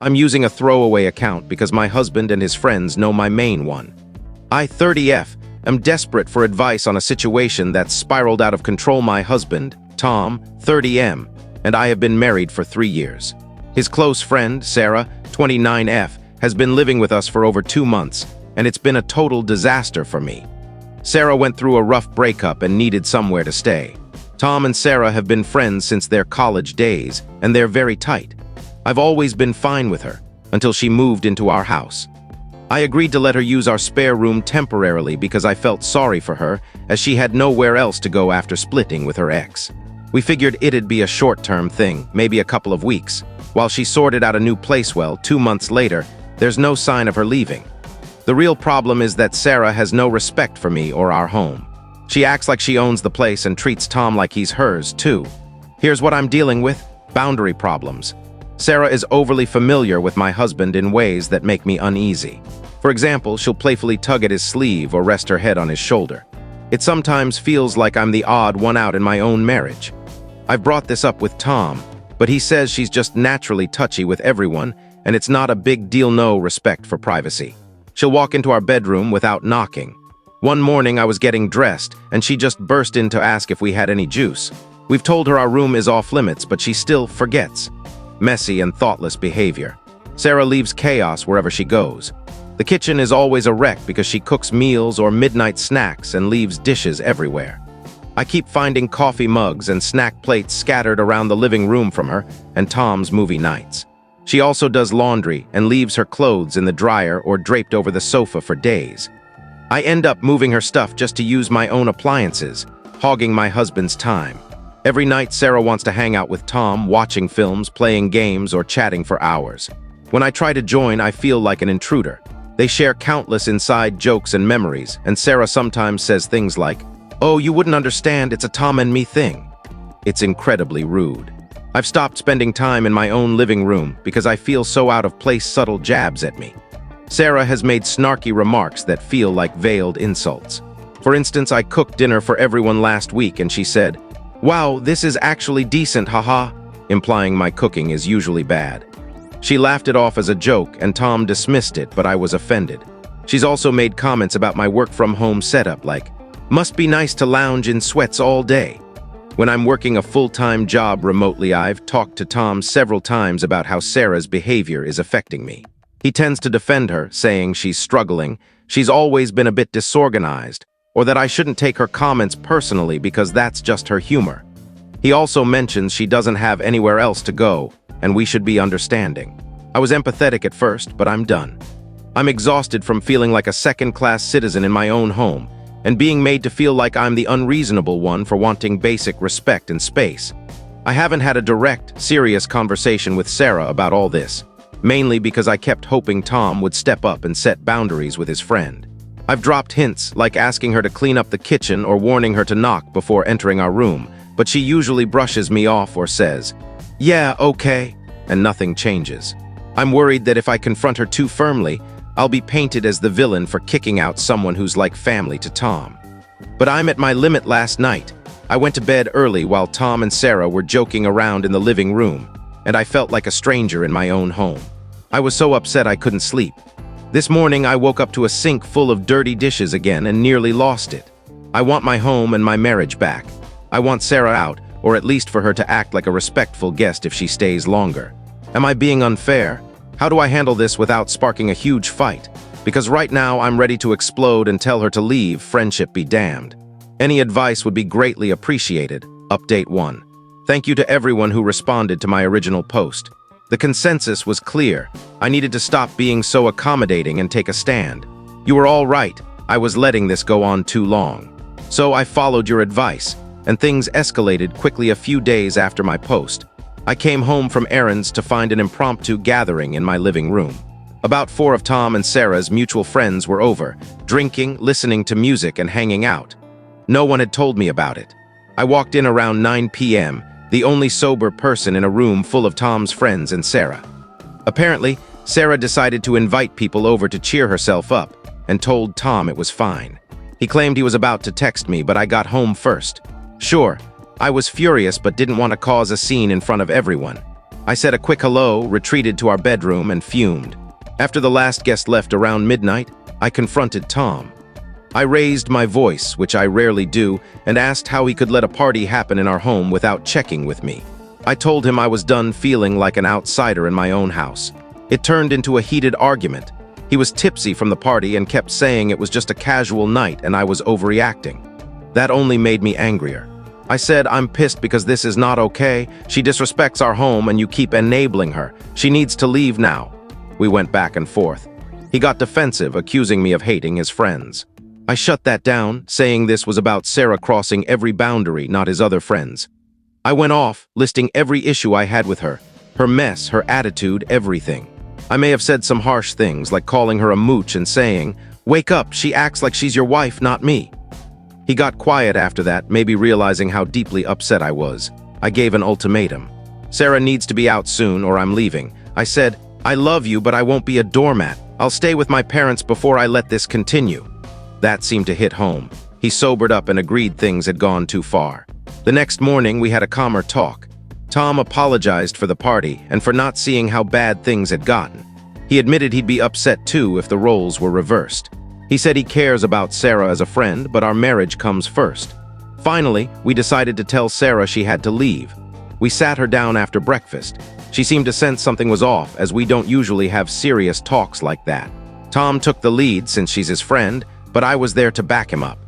I'm using a throwaway account because my husband and his friends know my main one. I, 30F, am desperate for advice on a situation that's spiraled out of control. My husband, Tom, 30M, and I have been married for 3 years. His close friend, Sarah, 29F, has been living with us for over 2 months, and it's been a total disaster for me. Sarah went through a rough breakup and needed somewhere to stay. Tom and Sarah have been friends since their college days, and they're very tight. I've always been fine with her, until she moved into our house. I agreed to let her use our spare room temporarily because I felt sorry for her, as she had nowhere else to go after splitting with her ex. We figured it'd be a short-term thing, maybe a couple of weeks. While she sorted out a new place, 2 months later, there's no sign of her leaving. The real problem is that Sarah has no respect for me or our home. She acts like she owns the place and treats Tom like he's hers, too. Here's what I'm dealing with: boundary problems. Sarah is overly familiar with my husband in ways that make me uneasy. For example, she'll playfully tug at his sleeve or rest her head on his shoulder. It sometimes feels like I'm the odd one out in my own marriage. I've brought this up with Tom, but he says she's just naturally touchy with everyone, and it's not a big deal. No respect for privacy. She'll walk into our bedroom without knocking. One morning I was getting dressed, and she just burst in to ask if we had any juice. We've told her our room is off limits, but she still forgets. Messy and thoughtless behavior. Sarah leaves chaos wherever she goes. The kitchen is always a wreck because she cooks meals or midnight snacks and leaves dishes everywhere. I keep finding coffee mugs and snack plates scattered around the living room from her and Tom's movie nights. She also does laundry and leaves her clothes in the dryer or draped over the sofa for days. I end up moving her stuff just to use my own appliances, hogging my husband's time. Every night Sarah wants to hang out with Tom, watching films, playing games, or chatting for hours. When I try to join, I feel like an intruder. They share countless inside jokes and memories, and Sarah sometimes says things like, "Oh, you wouldn't understand, it's a Tom and me thing." It's incredibly rude. I've stopped spending time in my own living room because I feel so out of place. Subtle jabs at me. Sarah has made snarky remarks that feel like veiled insults. For instance, I cooked dinner for everyone last week and she said, "Wow, this is actually decent, haha," implying my cooking is usually bad. She laughed it off as a joke and Tom dismissed it, but I was offended. She's also made comments about my work-from-home setup like, "Must be nice to lounge in sweats all day." When I'm working a full-time job remotely, I've talked to Tom several times about how Sarah's behavior is affecting me. He tends to defend her, saying she's struggling, she's always been a bit disorganized, or that I shouldn't take her comments personally because that's just her humor. He also mentions she doesn't have anywhere else to go, and we should be understanding. I was empathetic at first, but I'm done. I'm exhausted from feeling like a second-class citizen in my own home, and being made to feel like I'm the unreasonable one for wanting basic respect and space. I haven't had a direct, serious conversation with Sarah about all this, mainly because I kept hoping Tom would step up and set boundaries with his friend. I've dropped hints, like asking her to clean up the kitchen or warning her to knock before entering our room, but she usually brushes me off or says, "Yeah, okay," and nothing changes. I'm worried that if I confront her too firmly, I'll be painted as the villain for kicking out someone who's like family to Tom. But I'm at my limit. Last night, I went to bed early while Tom and Sarah were joking around in the living room, and I felt like a stranger in my own home. I was so upset I couldn't sleep. This morning, I woke up to a sink full of dirty dishes again and nearly lost it. I want my home and my marriage back. I want Sarah out, or at least for her to act like a respectful guest if she stays longer. Am I being unfair? How do I handle this without sparking a huge fight? Because right now I'm ready to explode and tell her to leave, friendship be damned. Any advice would be greatly appreciated. Update 1. Thank you to everyone who responded to my original post. The consensus was clear. I needed to stop being so accommodating and take a stand. You were all right. I was letting this go on too long. So I followed your advice, and things escalated quickly. A few days after my post, I came home from errands to find an impromptu gathering in my living room. About 4 of Tom and Sarah's mutual friends were over, drinking, listening to music, and hanging out. No one had told me about it. I walked in around 9 p.m., the only sober person in a room full of Tom's friends and Sarah. Apparently, Sarah decided to invite people over to cheer herself up and told Tom it was fine. He claimed he was about to text me, but I got home first. Sure, I was furious but didn't want to cause a scene in front of everyone. I said a quick hello, retreated to our bedroom, and fumed. After the last guest left around midnight, I confronted Tom. I raised my voice, which I rarely do, and asked how he could let a party happen in our home without checking with me. I told him I was done feeling like an outsider in my own house. It turned into a heated argument. He was tipsy from the party and kept saying it was just a casual night and I was overreacting. That only made me angrier. I said, I'm pissed because this is not okay. She disrespects our home and you keep enabling her. She needs to leave now. We went back and forth. He got defensive, accusing me of hating his friends. I shut that down, saying this was about Sarah crossing every boundary, not his other friends. I went off, listing every issue I had with her. Her mess, her attitude, everything. I may have said some harsh things, like calling her a mooch and saying, "Wake up, she acts like she's your wife, not me." He got quiet after that, maybe realizing how deeply upset I was. I gave an ultimatum. Sarah needs to be out soon or I'm leaving. I said, I love you, but I won't be a doormat. I'll stay with my parents before I let this continue. That seemed to hit home. He sobered up and agreed things had gone too far. The next morning, we had a calmer talk. Tom apologized for the party and for not seeing how bad things had gotten. He admitted he'd be upset too if the roles were reversed. He said he cares about Sarah as a friend, but our marriage comes first. Finally, we decided to tell Sarah she had to leave. We sat her down after breakfast. She seemed to sense something was off, as we don't usually have serious talks like that. Tom took the lead since she's his friend, but I was there to back him up.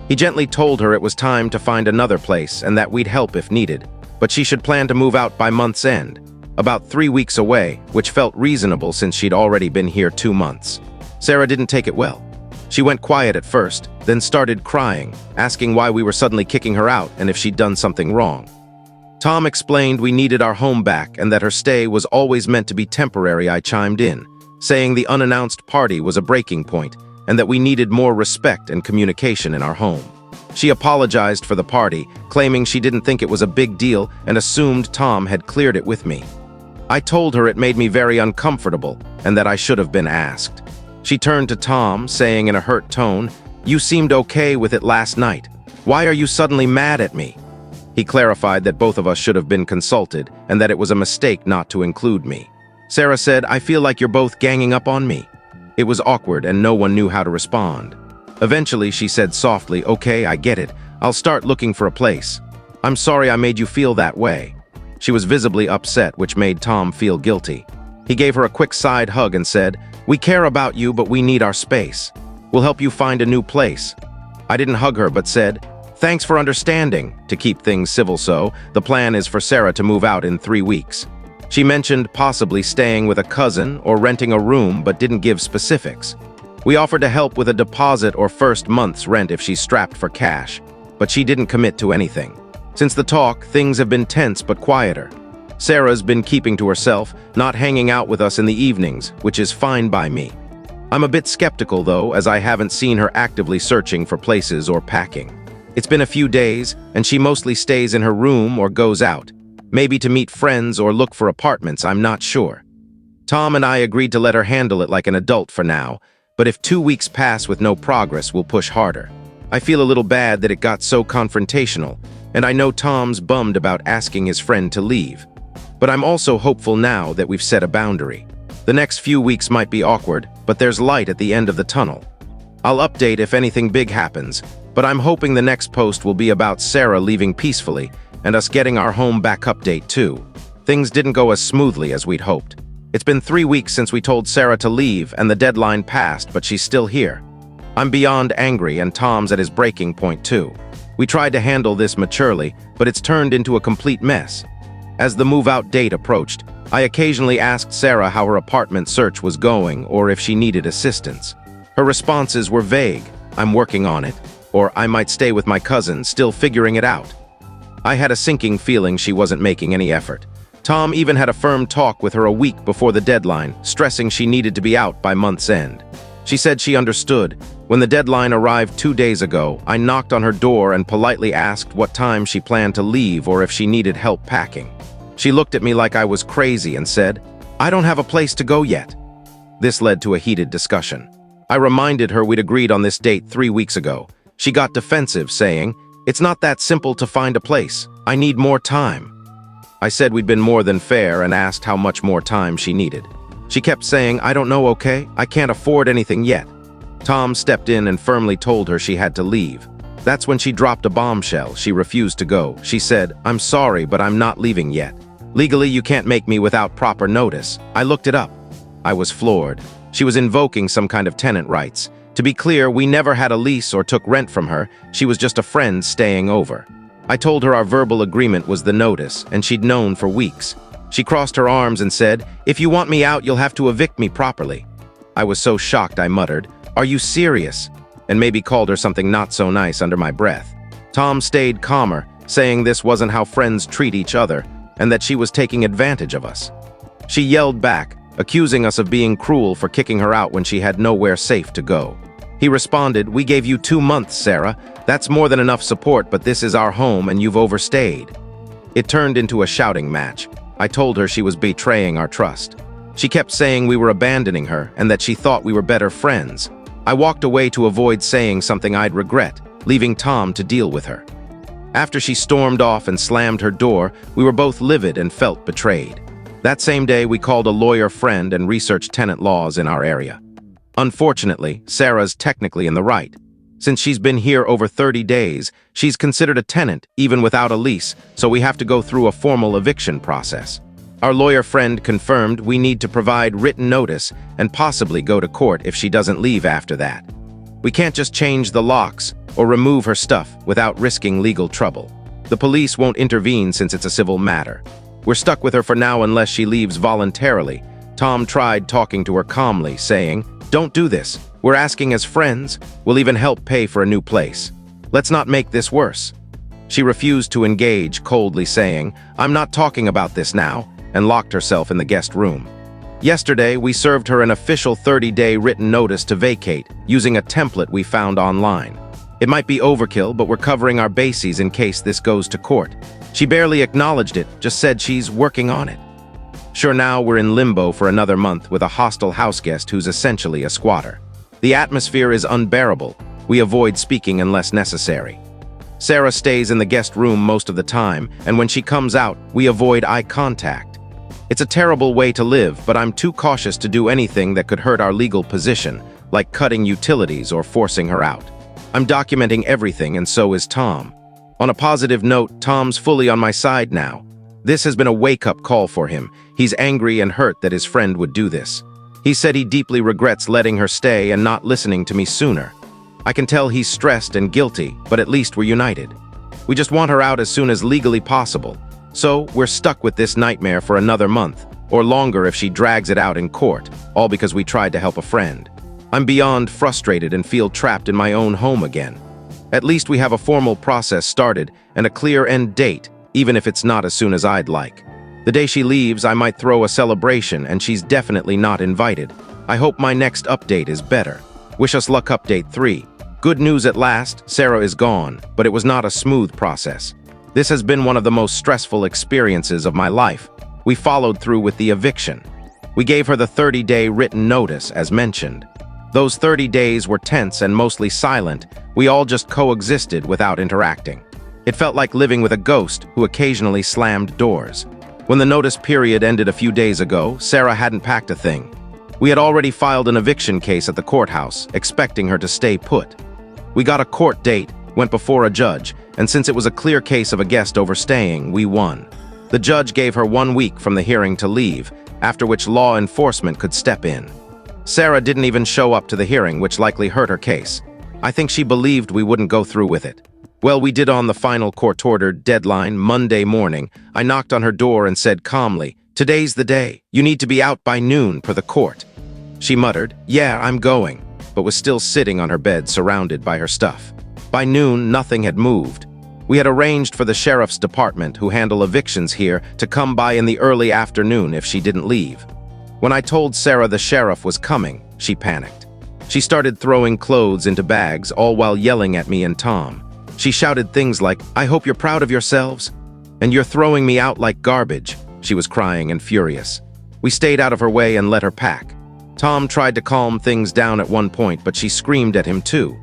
He gently told her it was time to find another place and that we'd help if needed, but she should plan to move out by month's end, about 3 weeks away, which felt reasonable since she'd already been here 2 months. Sarah didn't take it well. She went quiet at first, then started crying, asking why we were suddenly kicking her out and if she'd done something wrong. Tom explained we needed our home back and that her stay was always meant to be temporary. I chimed in, saying the unannounced party was a breaking point and that we needed more respect and communication in our home. She apologized for the party, claiming she didn't think it was a big deal and assumed Tom had cleared it with me. I told her it made me very uncomfortable and that I should have been asked. She turned to Tom, saying in a hurt tone, "You seemed okay with it last night. Why are you suddenly mad at me?" He clarified that both of us should have been consulted and that it was a mistake not to include me. Sarah said, "I feel like you're both ganging up on me." It was awkward and no one knew how to respond. Eventually, she said softly, "Okay, I get it. I'll start looking for a place. I'm sorry I made you feel that way." She was visibly upset, which made Tom feel guilty. He gave her a quick side hug and said, "We care about you, but we need our space. We'll help you find a new place." I didn't hug her, but said, "Thanks for understanding." To keep things civil, the plan is for Sarah to move out in 3 weeks. She mentioned possibly staying with a cousin or renting a room, but didn't give specifics. We offered to help with a deposit or first month's rent if she's strapped for cash, but she didn't commit to anything. Since the talk, things have been tense but quieter. Sarah's been keeping to herself, not hanging out with us in the evenings, which is fine by me. I'm a bit skeptical though, as I haven't seen her actively searching for places or packing. It's been a few days, and she mostly stays in her room or goes out, maybe to meet friends or look for apartments, I'm not sure. Tom and I agreed to let her handle it like an adult for now, but if 2 weeks pass with no progress, we'll push harder. I feel a little bad that it got so confrontational, and I know Tom's bummed about asking his friend to leave. But I'm also hopeful now that we've set a boundary. The next few weeks might be awkward, but there's light at the end of the tunnel. I'll update if anything big happens, but I'm hoping the next post will be about Sarah leaving peacefully and us getting our home back update too. Things didn't go as smoothly as we'd hoped. It's been 3 weeks since we told Sarah to leave and the deadline passed, but she's still here. I'm beyond angry and Tom's at his breaking point too. We tried to handle this maturely, but it's turned into a complete mess. As the move-out date approached, I occasionally asked Sarah how her apartment search was going or if she needed assistance. Her responses were vague, "I'm working on it," or "I might stay with my cousin, still figuring it out." I had a sinking feeling she wasn't making any effort. Tom even had a firm talk with her a week before the deadline, stressing she needed to be out by month's end. She said she understood. When the deadline arrived 2 days ago, I knocked on her door and politely asked what time she planned to leave or if she needed help packing. She looked at me like I was crazy and said, "I don't have a place to go yet." This led to a heated discussion. I reminded her we'd agreed on this date 3 weeks ago. She got defensive, saying, "It's not that simple to find a place. I need more time." I said we'd been more than fair and asked how much more time she needed. She kept saying, "I don't know, okay? I can't afford anything yet." Tom stepped in and firmly told her she had to leave. That's when she dropped a bombshell. She refused to go. She said, "I'm sorry, but I'm not leaving yet. Legally, you can't make me without proper notice." I looked it up. I was floored. She was invoking some kind of tenant rights. To be clear, we never had a lease or took rent from her. She was just a friend staying over. I told her our verbal agreement was the notice, and she'd known for weeks. She crossed her arms and said, "If you want me out, you'll have to evict me properly." I was so shocked I muttered, "Are you serious?" and maybe called her something not so nice under my breath. Tom stayed calmer, saying this wasn't how friends treat each other, and that she was taking advantage of us. She yelled back, accusing us of being cruel for kicking her out when she had nowhere safe to go. He responded, "We gave you 2 months, Sarah. That's more than enough support, but this is our home and you've overstayed." It turned into a shouting match. I told her she was betraying our trust. She kept saying we were abandoning her and that she thought we were better friends. I walked away to avoid saying something I'd regret, leaving Tom to deal with her. After she stormed off and slammed her door, we were both livid and felt betrayed. That same day, we called a lawyer friend and researched tenant laws in our area. Unfortunately, Sarah's technically in the right. Since she's been here over 30 days, she's considered a tenant even without a lease, so we have to go through a formal eviction process. Our lawyer friend confirmed we need to provide written notice and possibly go to court if she doesn't leave after that. We can't just change the locks or remove her stuff without risking legal trouble. The police won't intervene since it's a civil matter. We're stuck with her for now unless she leaves voluntarily. Tom tried talking to her calmly, saying, "Don't do this. We're asking as friends. We'll even help pay for a new place. Let's not make this worse." She refused to engage, coldly saying, "I'm not talking about this now," and locked herself in the guest room. Yesterday, we served her an official 30-day written notice to vacate using a template we found online. It might be overkill, but we're covering our bases in case this goes to court. She barely acknowledged it, just said she's working on it. Sure, now we're in limbo for another month with a hostile houseguest who's essentially a squatter. The atmosphere is unbearable. We avoid speaking unless necessary. Sarah stays in the guest room most of the time, and when she comes out, we avoid eye contact. It's a terrible way to live, but I'm too cautious to do anything that could hurt our legal position, like cutting utilities or forcing her out. I'm documenting everything, and so is Tom. On a positive note, Tom's fully on my side now. This has been a wake-up call for him. He's angry and hurt that his friend would do this. He said he deeply regrets letting her stay and not listening to me sooner. I can tell he's stressed and guilty, but at least we're united. We just want her out as soon as legally possible. So we're stuck with this nightmare for another month, or longer if she drags it out in court, all because we tried to help a friend. I'm beyond frustrated and feel trapped in my own home again. At least we have a formal process started and a clear end date, even if it's not as soon as I'd like. The day she leaves, I might throw a celebration, and she's definitely not invited. I hope my next update is better. Wish us luck. Update 3. Good news at last, Sarah is gone, but it was not a smooth process. This has been one of the most stressful experiences of my life. We followed through with the eviction. We gave her the 30-day written notice, as mentioned. Those 30 days were tense and mostly silent. We all just coexisted without interacting. It felt like living with a ghost who occasionally slammed doors. When the notice period ended a few days ago, Sarah hadn't packed a thing. We had already filed an eviction case at the courthouse, expecting her to stay put. We got a court date, went before a judge, and since it was a clear case of a guest overstaying, we won. The judge gave her 1 week from the hearing to leave, after which law enforcement could step in. Sarah didn't even show up to the hearing, which likely hurt her case. I think she believed we wouldn't go through with it. Well, we did on the final court-ordered deadline, Monday morning. I knocked on her door and said calmly, "Today's the day. You need to be out by noon per the court." She muttered, "Yeah, I'm going," but was still sitting on her bed surrounded by her stuff. By noon, nothing had moved. We had arranged for the sheriff's department, who handle evictions here, to come by in the early afternoon if she didn't leave. When I told Sarah the sheriff was coming, she panicked. She started throwing clothes into bags, all while yelling at me and Tom. She shouted things like, "I hope you're proud of yourselves," and "You're throwing me out like garbage." She was crying and furious. We stayed out of her way and let her pack. Tom tried to calm things down at one point, but she screamed at him too.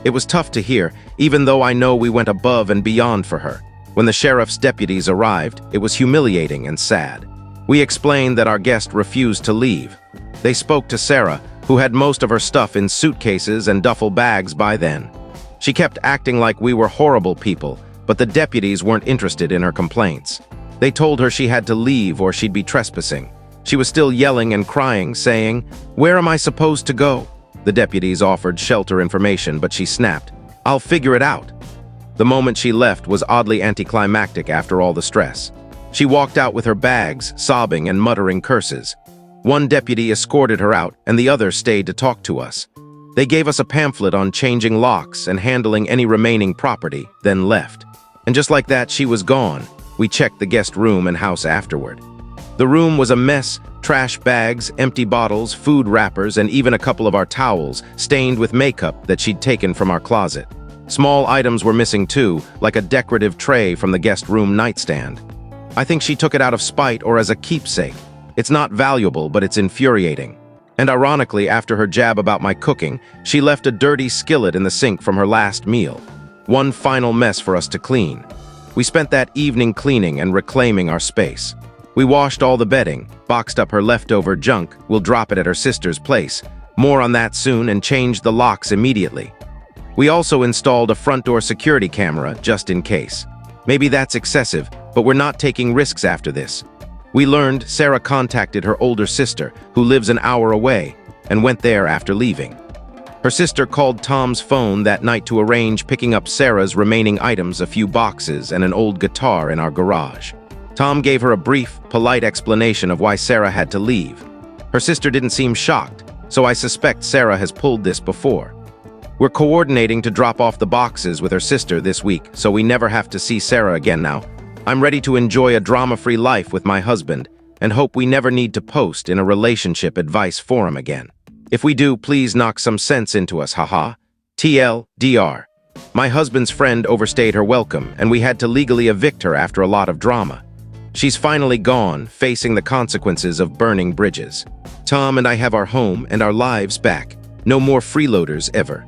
It was tough to hear, even though I know we went above and beyond for her. When the sheriff's deputies arrived, it was humiliating and sad. We explained that our guest refused to leave. They spoke to Sarah, who had most of her stuff in suitcases and duffel bags by then. She kept acting like we were horrible people, but the deputies weren't interested in her complaints. They told her she had to leave or she'd be trespassing. She was still yelling and crying, saying, "Where am I supposed to go?" The deputies offered shelter information, but she snapped, "I'll figure it out." The moment she left was oddly anticlimactic after all the stress. She walked out with her bags, sobbing and muttering curses. One deputy escorted her out, and the other stayed to talk to us. They gave us a pamphlet on changing locks and handling any remaining property, then left. And just like that, she was gone. We checked the guest room and house afterward. The room was a mess: trash bags, empty bottles, food wrappers, and even a couple of our towels, stained with makeup that she'd taken from our closet. Small items were missing too, like a decorative tray from the guest room nightstand. I think she took it out of spite or as a keepsake. It's not valuable, but it's infuriating. And ironically, after her jab about my cooking, she left a dirty skillet in the sink from her last meal. One final mess for us to clean. We spent that evening cleaning and reclaiming our space. We washed all the bedding, boxed up her leftover junk, we'll drop it at her sister's place. More on that soon, and changed the locks immediately. We also installed a front door security camera, just in case. Maybe that's excessive, but we're not taking risks after this. We learned Sarah contacted her older sister, who lives an hour away, and went there after leaving. Her sister called Tom's phone that night to arrange picking up Sarah's remaining items, a few boxes and an old guitar in our garage. Tom gave her a brief, polite explanation of why Sarah had to leave. Her sister didn't seem shocked, so I suspect Sarah has pulled this before. We're coordinating to drop off the boxes with her sister this week, so we never have to see Sarah again now. I'm ready to enjoy a drama-free life with my husband, and hope we never need to post in a relationship advice forum again. If we do, please knock some sense into us, haha. TLDR. My husband's friend overstayed her welcome, and we had to legally evict her after a lot of drama. She's finally gone, facing the consequences of burning bridges. Tom and I have our home and our lives back. No more freeloaders ever.